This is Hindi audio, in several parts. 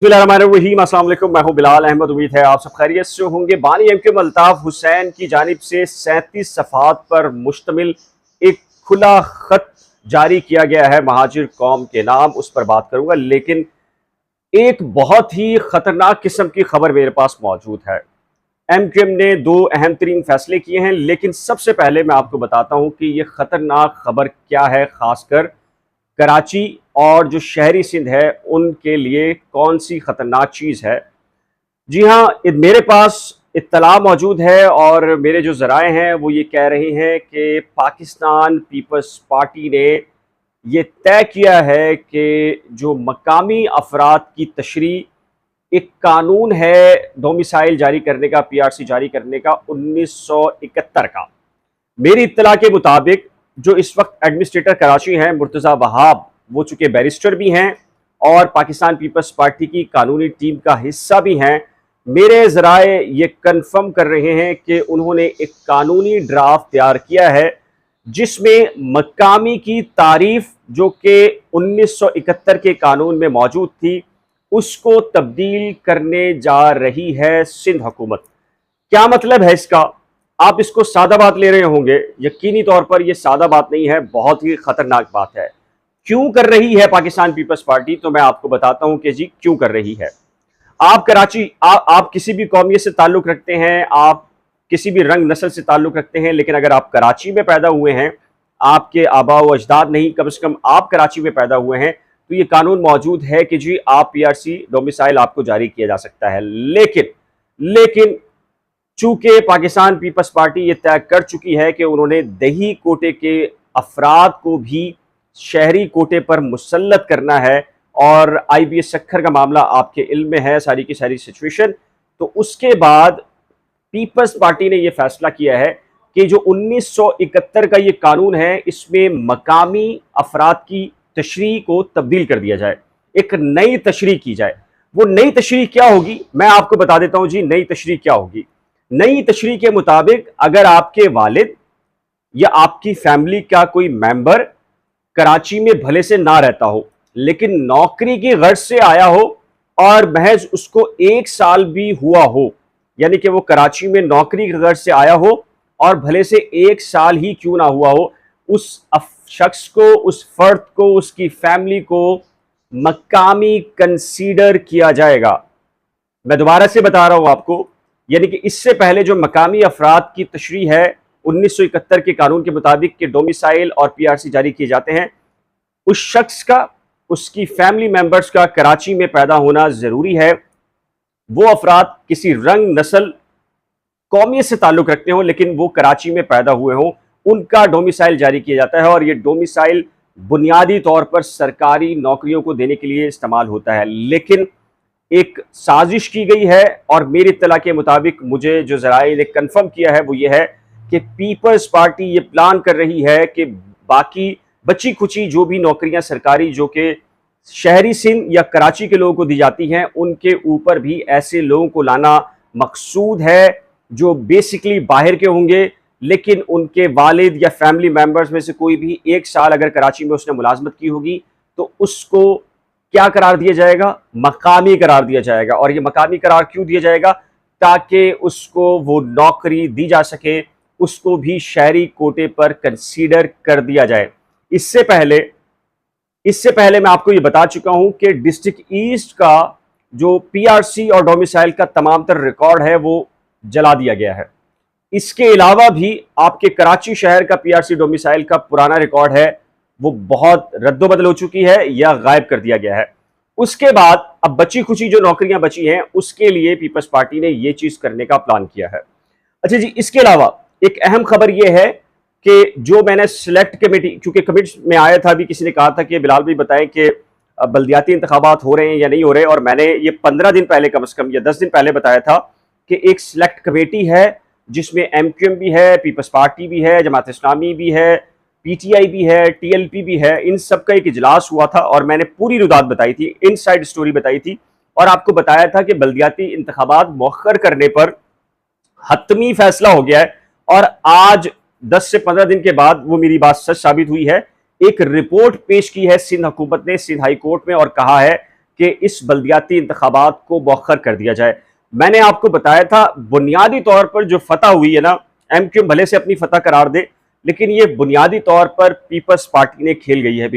बिस्मिल्लाहिर्रहमानिर्रहीम, अस्सलाम वालेकुम। मैं हूं बिलाल अहमद। उम्मीद है आप सब खैरियत से होंगे। बानी एमक्यूएम अल्ताफ हुसैन की जानिब से 37 सफ़हात पर मुश्तमिल एक खुला खत जारी किया गया है महाजिर कौम के नाम, उस पर बात करूंगा। लेकिन एक बहुत ही खतरनाक किस्म की खबर मेरे पास मौजूद है। एमक्यूएम ने दो अहम तरीन फैसले किए हैं, लेकिन सबसे पहले मैं आपको बताता हूं कि यह खतरनाक खबर क्या है, खासकर कराची और जो शहरी सिंध है उनके लिए कौन सी खतरनाक चीज़ है। जी हाँ, मेरे पास इत्तला मौजूद है और मेरे जो ज़राए हैं वो ये कह रहे हैं कि पाकिस्तान पीपल्स पार्टी ने ये तय किया है कि जो मकामी अफराद की तशरी एक कानून है डोमिसाइल जारी करने का, पीआरसी जारी करने का 1971 का। मेरी इत्तला के मुताबिक जो इस वक्त एडमिनिस्ट्रेटर कराची हैं मुर्तज़ा वहाब, वो चूंकि बैरिस्टर भी हैं और पाकिस्तान पीपल्स पार्टी की कानूनी टीम का हिस्सा भी हैं। मेरे ज़राए ये कन्फर्म कर रहे हैं कि उन्होंने एक कानूनी ड्राफ्ट तैयार किया है जिसमें मकामी की तारीफ जो कि 1971 के कानून में मौजूद थी उसको तब्दील करने जा रही है सिंध हुकूमत। क्या मतलब है इसका? आप इसको सादा बात ले रहे होंगे, यकीनी तौर पर यह सादा बात नहीं है, बहुत ही खतरनाक बात है। क्यों कर रही है पाकिस्तान पीपल्स पार्टी? तो मैं आपको बताता हूं कि जी क्यों कर रही है। आप कराची आप किसी भी कौमियत से ताल्लुक रखते हैं, आप किसी भी रंग नस्ल से ताल्लुक रखते हैं, लेकिन अगर आप कराची में पैदा हुए हैं, आपके आबा व अजदाद नहीं, कम से कम आप कराची में पैदा हुए हैं, तो ये कानून मौजूद है कि जी आप पीआरसी डोमिसाइल आपको जारी किया जा सकता है। लेकिन चूंकि पाकिस्तान पीपल्स पार्टी ये तय कर चुकी है कि उन्होंने दही कोटे के अफराद को भी शहरी कोटे पर मुसल्लत करना है, और आईबीएस सक्खर का मामला आपके इल्म में है, सारी की सारी सिचुएशन। तो उसके बाद पीपल्स पार्टी ने यह फैसला किया है कि जो 1971 का ये कानून है इसमें मकामी अफराद की तशरीह को तब्दील कर दिया जाए, एक नई तशरीह की जाए। वो नई तशरीह क्या होगी मैं आपको बता देता हूं जी। नई तशरीह क्या होगी? नई तशरीह के मुताबिक अगर आपके वालिद या आपकी फैमिली का कोई मेंबर कराची में भले से ना रहता हो, लेकिन नौकरी की गर्ज से आया हो और महज उसको 1 साल भी हुआ हो, यानी कि वो कराची में नौकरी की गर्ज से आया हो और भले से 1 साल ही क्यों ना हुआ हो, उस शख्स को, उस फर्द को, उसकी फैमिली को मकामी कंसीडर किया जाएगा। मैं दोबारा से बता रहा हूं आपको, यानी कि इससे पहले जो मकामी अफराद की तशरीह है 1971 के कानून के मुताबिक के डोमिसाइल और पीआरसी जारी किए जाते हैं, उस शख्स का, उसकी फैमिली मेंबर्स का कराची में पैदा होना जरूरी है। वो अफराद किसी रंग नस्ल कौमियत से ताल्लुक रखते हो लेकिन वो कराची में पैदा हुए हों, उनका डोमिसाइल जारी किया जाता है। और ये डोमिसाइल बुनियादी तौर पर सरकारी नौकरियों को देने के लिए इस्तेमाल होता है। लेकिन एक साजिश की गई है और मेरी इत्तला के मुताबिक मुझे जो ज़राए ने कन्फर्म किया है वो ये है कि पीपल्स पार्टी ये प्लान कर रही है कि बाकी बची खुची जो भी नौकरियां सरकारी जो कि शहरी सिंध या कराची के लोगों को दी जाती हैं, उनके ऊपर भी ऐसे लोगों को लाना मकसूद है जो बेसिकली बाहर के होंगे, लेकिन उनके वालिद या फैमिली मेंबर्स में से कोई भी 1 साल अगर कराची में उसने मुलाजमत की होगी तो उसको क्या करार दिया जाएगा? मकामी करार दिया जाएगा। और ये मकामी करार क्यों दिया जाएगा? ताकि उसको वो नौकरी दी जा सके, उसको भी शहरी कोटे पर कंसीडर कर दिया जाए। इससे पहले मैं आपको ये बता चुका हूं कि डिस्ट्रिक्ट ईस्ट का जो पीआरसी और डोमिसाइल का तमाम तर रिकॉर्ड है वो जला दिया गया है। इसके अलावा भी आपके कराची शहर का पीआरसी डोमिसाइल का पुराना रिकॉर्ड है वो बहुत रद्दोबदल हो चुकी है या गायब कर दिया गया है। उसके बाद अब बची खुची जो नौकरियां बची हैं उसके लिए पीपल्स पार्टी ने यह चीज करने का प्लान किया है। अच्छा जी, इसके अलावा एक अहम खबर यह है कि जो मैंने सिलेक्ट कमेटी, क्योंकि कमेटी में आया था, अभी किसी ने कहा था कि बिलाल भाई बताएं कि बल्दियाती इंतखाबात हो रहे हैं या नहीं हो रहे, और मैंने ये 15 दिन पहले कम से कम या 10 दिन पहले बताया था कि एक सिलेक्ट कमेटी है जिसमें एमक्यूएम भी है, पीपल्स पार्टी भी है, जमात इस्लामी भी है, पीटीआई भी है, टीएलपी भी है। इन सब का एक इजलास हुआ था और मैंने पूरी रुदात बताई थी, इनसाइड स्टोरी बताई थी और आपको बताया था कि बल्दियाती इंतखाबात मौखर करने पर हतमी फैसला हो गया है। और आज 10 से 15 दिन के बाद वो मेरी बात सच साबित हुई है। एक रिपोर्ट पेश की है सिंध हुकूमत ने सिंध हाई कोर्ट में और कहा है कि इस बल्दियाती इंतखाबात को मौखर कर दिया जाए। मैंने आपको बताया था बुनियादी तौर पर जो फतह हुई है ना, एमक्यूएम भले से अपनी फतह करार दे, लेकिन ये बुनियादी तौर पर पीपल्स पार्टी ने खेल गई है।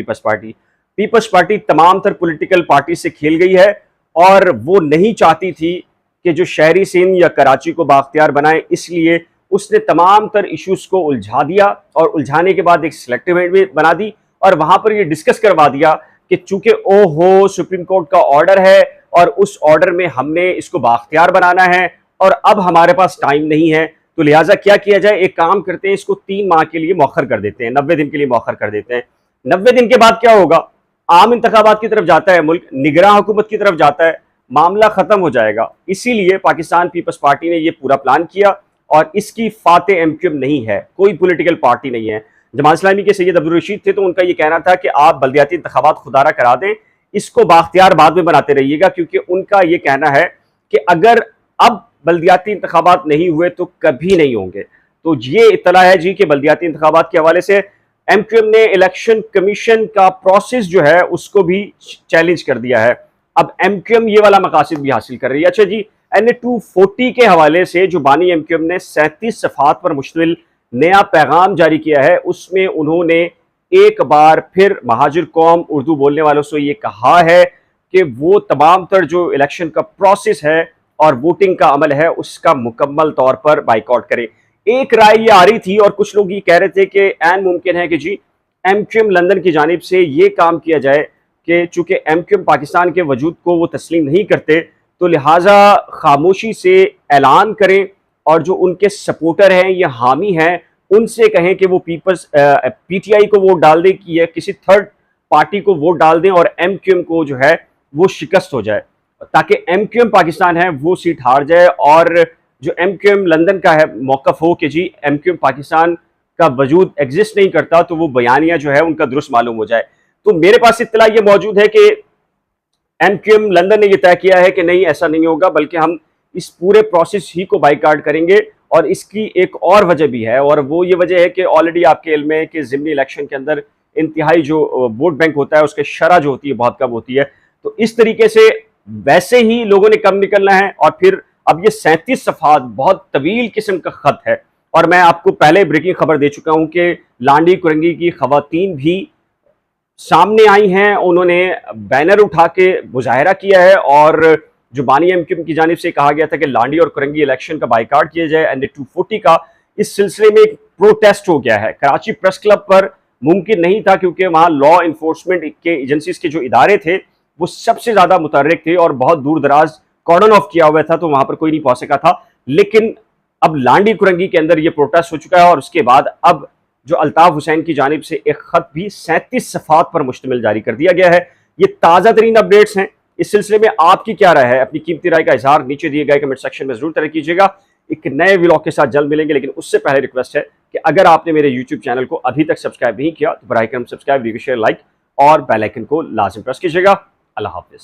पीपल्स पार्टी तमाम तर पॉलिटिकल पार्टी से खेल गई है और वो नहीं चाहती थी कि जो शहरी सिंध या कराची को बाख्तियार बनाए, इसलिए उसने तमाम तर इश्यूज को उलझा दिया और उलझाने के बाद एक सिलेक्टिव एंड बना दी और वहां पर ये डिस्कस करवा दिया कि चूंकि ओहो सुप्रीम कोर्ट का ऑर्डर है और उस ऑर्डर में हमने इसको बाख्तियार बनाना है और अब हमारे पास टाइम नहीं है, तो लिहाजा क्या किया जाए, एक काम करते हैं, इसको 3 माह के लिए मौखर कर देते हैं, 90 दिन के लिए मौखर कर देते हैं। 90 दिन के बाद क्या होगा, आम इंतखाबात की तरफ जाता है मुल्क, निगरान हुकूमत की तरफ जाता है, मामला खत्म हो जाएगा। इसीलिए पाकिस्तान पीपल्स पार्टी ने यह पूरा प्लान किया और इसकी फाते एमक्यूएम नहीं है, कोई पॉलिटिकल पार्टी नहीं है। जमात इस्लामी के सैयद अब्दुल रशीद थे, तो उनका यह कहना था कि आप बल्दियाती इंतखाबात खुदारा करा दें, इसको बाख्तियार बाद में बनाते रहिएगा, क्योंकि उनका यह कहना है कि अगर अब बल्दियाती इंतखाबात नहीं हुए तो कभी नहीं होंगे। तो ये इत्तला है जी कि बल्दियाती इंतखाबात के हवाले से एमक्यूएम ने इलेक्शन कमीशन का प्रोसेस जो है उसको भी चैलेंज कर दिया है। अब एमक्यूएम ये वाला मकासद भी हासिल कर रही है। अच्छा जी, NA 240 के हवाले से जो बानी एमक्यूएम ने 37 सफ़ात पर मुश्तमिल नया पैगाम जारी किया है, उसमें उन्होंने एक बार फिर महाजिर कौम उर्दू बोलने वालों से ये कहा है कि वो तमाम तर जो इलेक्शन का प्रोसेस है और वोटिंग का अमल है उसका मुकम्मल तौर पर बाइकआउट करें। एक राय ये आ रही थी और कुछ लोग ये कह रहे थे कि ऐन मुमकिन है कि जी एमक्यूएम लंदन की जानिब से ये काम किया जाए कि चूंकि एमक्यूएम पाकिस्तान के वजूद को वो तस्लीम नहीं करते, तो लिहाजा खामोशी से ऐलान करें और जो उनके सपोर्टर हैं या हामी हैं उनसे कहें कि वो PTI को वोट डाल दें कि या किसी थर्ड पार्टी को वोट डाल दें और एमक्यूएम को जो है वो शिकस्त हो जाए, ताकि एमक्यूएम पाकिस्तान है वो सीट हार जाए और जो एमक्यूएम लंदन का है मौकफ हो कि जी एमक्यूएम पाकिस्तान का वजूद एग्जिस्ट नहीं करता, तो वो बयानिया जो है उनका दुरुस्त मालूम हो जाए। तो मेरे पास इत्तला ये मौजूद है कि एमक्यूएम लंदन ने यह तय किया है कि नहीं, ऐसा नहीं होगा, बल्कि हम इस पूरे प्रोसेस ही को बाइकाट करेंगे। और इसकी एक और वजह भी है, और वो ये वजह है कि ऑलरेडी आपके इल्म है कि ज़िमनी इलेक्शन के अंदर इंतहाई जो वोट बैंक होता है उसके शरह जो होती है बहुत कम होती है। तो इस तरीके से वैसे ही लोगों ने कम निकलना है और फिर अब ये 37 सफ़ात बहुत तवील किस्म का खत है। और मैं आपको पहले ब्रेकिंग खबर दे चुका हूं कि लांडी कुरंगी की खवातीन भी सामने आई हैं, उन्होंने बैनर उठा के मुजाहरा किया है और जो बानी एमक्यूएम की जानिब से कहा गया था कि लांडी और कुरंगी इलेक्शन का बाइकाट किया जाए NA 240 का, इस सिलसिले में एक प्रोटेस्ट हो गया है। कराची प्रेस क्लब पर मुमकिन नहीं था क्योंकि वहाँ लॉ इन्फोर्समेंट के एजेंसीज के जो इदारे थे वो सबसे ज़्यादा मुतहर्रिक थे और बहुत दूर दराज कॉर्डन ऑफ किया हुआ था, तो वहाँ पर कोई नहीं पहुँच सका था। लेकिन अब लांडी कुरंगी के अंदर ये प्रोटेस्ट हो चुका है और उसके बाद अब जो अल्ताफ हुसैन की जानिब से एक खत भी 37 सफ़ात पर मुश्तमिल जारी कर दिया गया है। ये ताज़ा तरीन अपडेट्स हैं। इस सिलसिले में आपकी क्या राय है? अपनी कीमती राय का इजहार नीचे दिए गए कमेंट सेक्शन में जरूर तरह कीजिएगा। एक नए व्लॉग के साथ जल्द मिलेंगे, लेकिन उससे पहले रिक्वेस्ट है कि अगर आपने मेरे YouTube चैनल को अभी तक सब्सक्राइब नहीं किया तो बराए करम सब्सक्राइब, वीडियो शेयर, लाइक और बेल आइकन को लाजिम प्रेस कीजिएगा। अल्लाह हाफिज़।